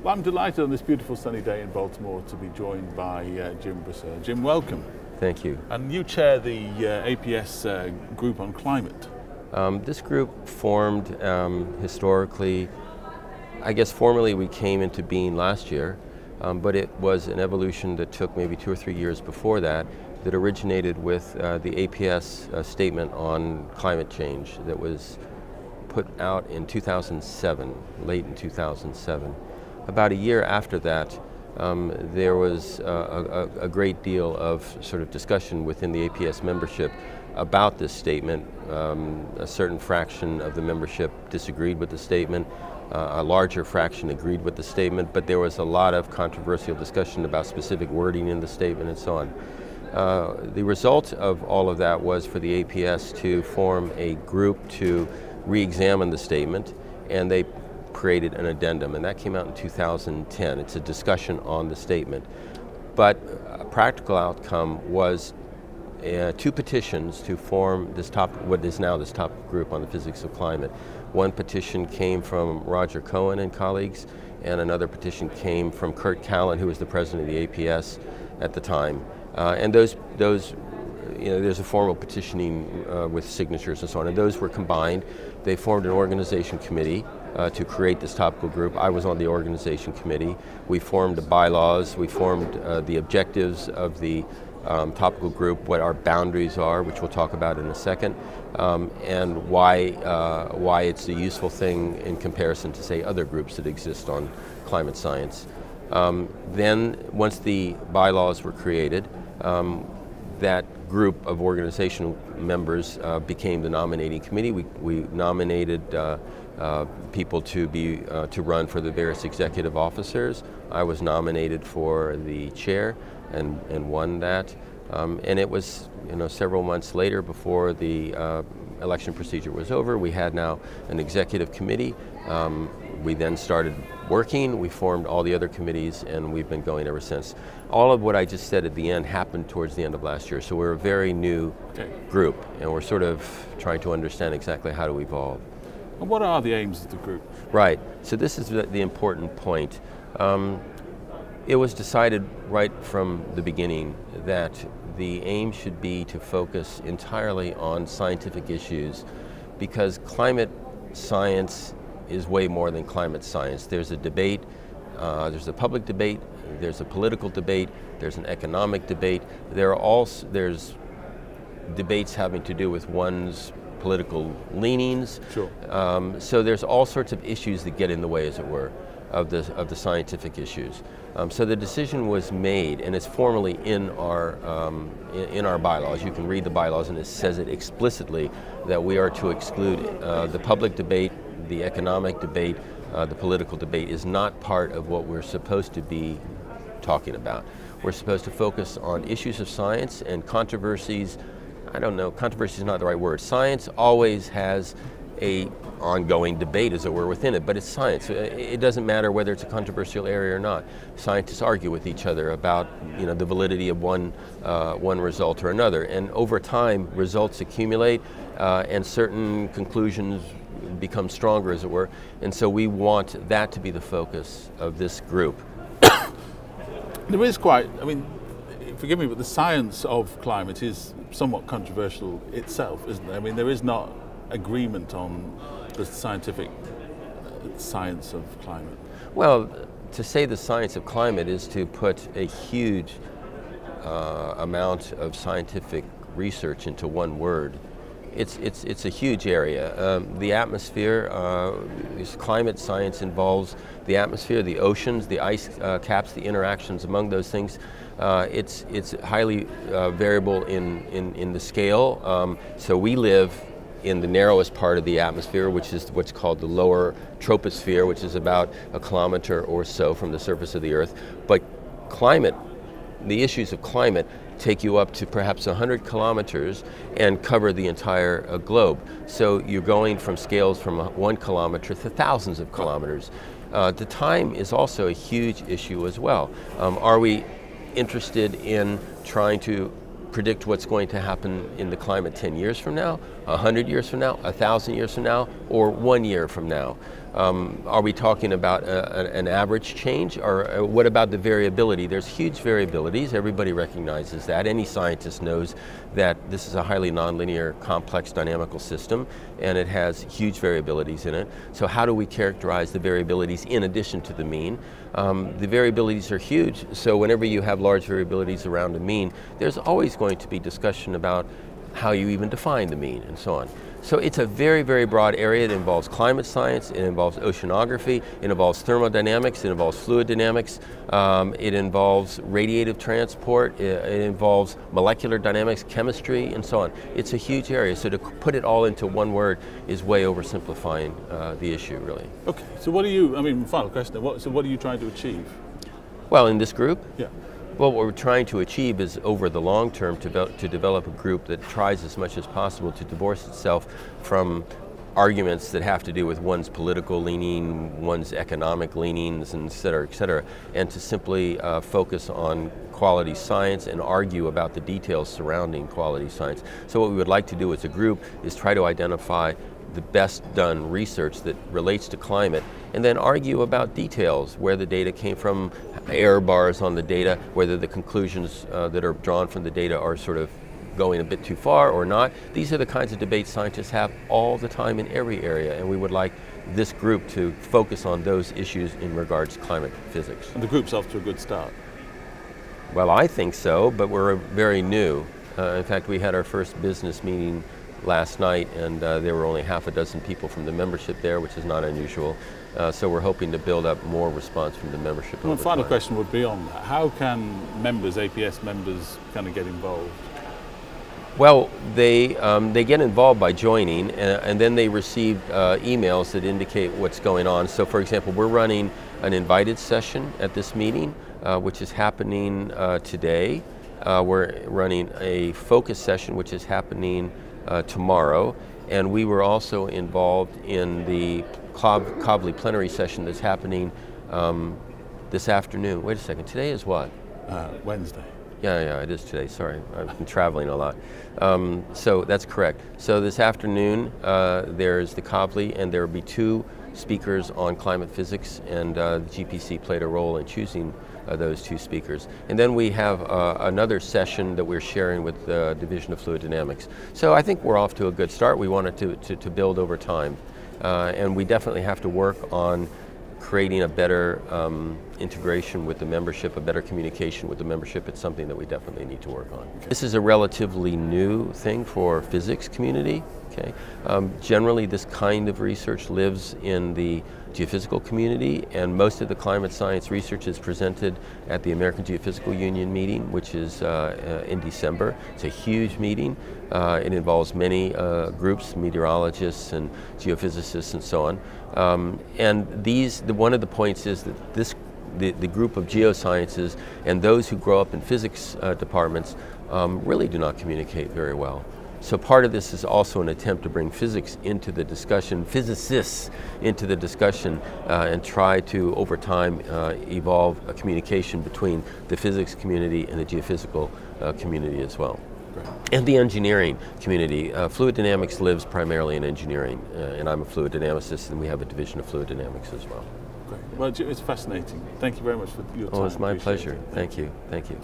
Well, I'm delighted on this beautiful sunny day in Baltimore to be joined by Jim Brasseur. Jim, welcome. Thank you. And you chair the APS Group on Climate. This group formed historically, I guess formally we came into being last year, but it was an evolution that took maybe 2 or 3 years before that originated with the APS statement on climate change that was put out in 2007, late in 2007. About a year after that, there was a great deal of sort of discussion within the APS membership about this statement. A certain fraction of the membership disagreed with the statement. A larger fraction agreed with the statement, but there was a lot of controversial discussion about specific wording in the statement and so on. The result of all of that was for the APS to form a group to re-examine the statement, and they created an addendum, and that came out in 2010. It's a discussion on the statement. But a practical outcome was 2 petitions to form what is now this top group on the physics of climate. One petition came from Roger Cohen and colleagues, and another petition came from Kurt Callan, who was the president of the APS at the time. And those there's a formal petitioning with signatures and so on, and those were combined. They formed an organization committee to create this topical group. I was on the organization committee. We formed the bylaws, we formed the objectives of the topical group, what our boundaries are, which we'll talk about in a second, and why it's a useful thing in comparison to, say, other groups that exist on climate science. Then, once the bylaws were created, that group of organizational members became the nominating committee. We nominated people to run for the various executive officers. I was nominated for the chair and won that. And it was several months later, before the election procedure was over, we had now an executive committee. We then started working, we formed all the other committees, and we've been going ever since. All of what I just said at the end happened towards the end of last year, so we're a very new group, and we're sort of trying to understand exactly how to evolve. And what are the aims of the group? Right, so this is the important point. It was decided right from the beginning that the aim should be to focus entirely on scientific issues, because climate science is way more than climate science. There's a debate, there's a public debate, there's a political debate, there's an economic debate. There's debates having to do with one's political leanings. Sure. So there's all sorts of issues that get in the way, as it were, of the scientific issues. So the decision was made, and it's formally in our bylaws. You can read the bylaws, and it says it explicitly that we are to exclude the public debate, the economic debate, the political debate is not part of what we're supposed to be talking about. We're supposed to focus on issues of science and controversies. I don't know, controversy is not the right word. Science always has a ongoing debate, as it were, within it, but it's science. It doesn't matter whether it's a controversial area or not. Scientists argue with each other about the validity of one result or another, and over time results accumulate and certain conclusions become stronger, as it were, and so we want that to be the focus of this group. There is quite, forgive me, but the science of climate is somewhat controversial itself, isn't there? I mean, there is not agreement on the scientific science of climate. Well, to say the science of climate is to put a huge amount of scientific research into one word. It's a huge area. The atmosphere, climate science involves the atmosphere, the oceans, the ice caps, the interactions among those things. It's highly variable in the scale. So we live in the narrowest part of the atmosphere, which is what's called the lower troposphere, which is about 1 kilometer or so from the surface of the Earth. But climate, the issues of climate, take you up to perhaps 100 kilometers and cover the entire globe. So you're going from scales from 1 kilometer to thousands of kilometers. The time is also a huge issue as well. Are we interested in trying to predict what's going to happen in the climate 10 years from now, 100 years from now, 1,000 years from now, or 1 year from now? Are we talking about an average change, or what about the variability? There's huge variabilities. Everybody recognizes that. Any scientist knows that this is a highly nonlinear, complex dynamical system, and it has huge variabilities in it. So how do we characterize the variabilities in addition to the mean? The variabilities are huge, so whenever you have large variabilities around a mean, there's always going to be discussion about how you even define the mean and so on. So it's a very, very broad area. It involves climate science, it involves oceanography, it involves thermodynamics, it involves fluid dynamics, it involves radiative transport, it involves molecular dynamics, chemistry, and so on. It's a huge area, so to put it all into one word is way oversimplifying the issue, really. Okay, so what are you, final question, so what are you trying to achieve? Well, in this group? Yeah. Well, what we're trying to achieve is, over the long term, to develop a group that tries as much as possible to divorce itself from arguments that have to do with one's political leaning, one's economic leanings, and et cetera, and to simply focus on quality science and argue about the details surrounding quality science. So what we would like to do as a group is try to identify the best done research that relates to climate, and then argue about details, where the data came from, error bars on the data, whether the conclusions that are drawn from the data are sort of going a bit too far or not. These are the kinds of debates scientists have all the time in every area, and we would like this group to focus on those issues in regards to climate physics. And the group's off to a good start. Well, I think so, but we're very new. In fact, we had our first business meeting last night, and there were only half a dozen people from the membership there, which is not unusual. So we're hoping to build up more response from the membership. Well, final question would be on that. How can members, APS members, kind of get involved? Well, they get involved by joining, and then they receive emails that indicate what's going on. So, for example, we're running an invited session at this meeting, which is happening today. We're running a focus session, which is happening tomorrow, and we were also involved in the Cobley plenary session that's happening this afternoon. Wait a second, today is what? Wednesday. Yeah, it is today, sorry. I've been traveling a lot. So that's correct. So this afternoon there's the Cobley, and there will be 2 speakers on climate physics, and the GPC played a role in choosing those 2 speakers. And then we have another session that we're sharing with the Division of Fluid Dynamics. So I think we're off to a good start. We wanted to build over time. And we definitely have to work on creating a better integration with the membership, a better communication with the membership. It's something that we definitely need to work on. Okay. This is a relatively new thing for physics community. Okay. Generally, this kind of research lives in the geophysical community, and most of the climate science research is presented at the American Geophysical Union meeting, which is in December. It's a huge meeting. It involves many groups, meteorologists and geophysicists and so on. And one of the points is that the group of geosciences and those who grow up in physics departments really do not communicate very well. So part of this is also an attempt to bring physics into the discussion, physicists into the discussion, and try to, over time, evolve a communication between the physics community and the geophysical community as well. Great. And the engineering community. Fluid dynamics lives primarily in engineering, and I'm a fluid dynamicist, and we have a division of fluid dynamics as well. Great. Well, it's fascinating. Thank you very much for your time. Oh, it's my pleasure. Thank you. Thank you.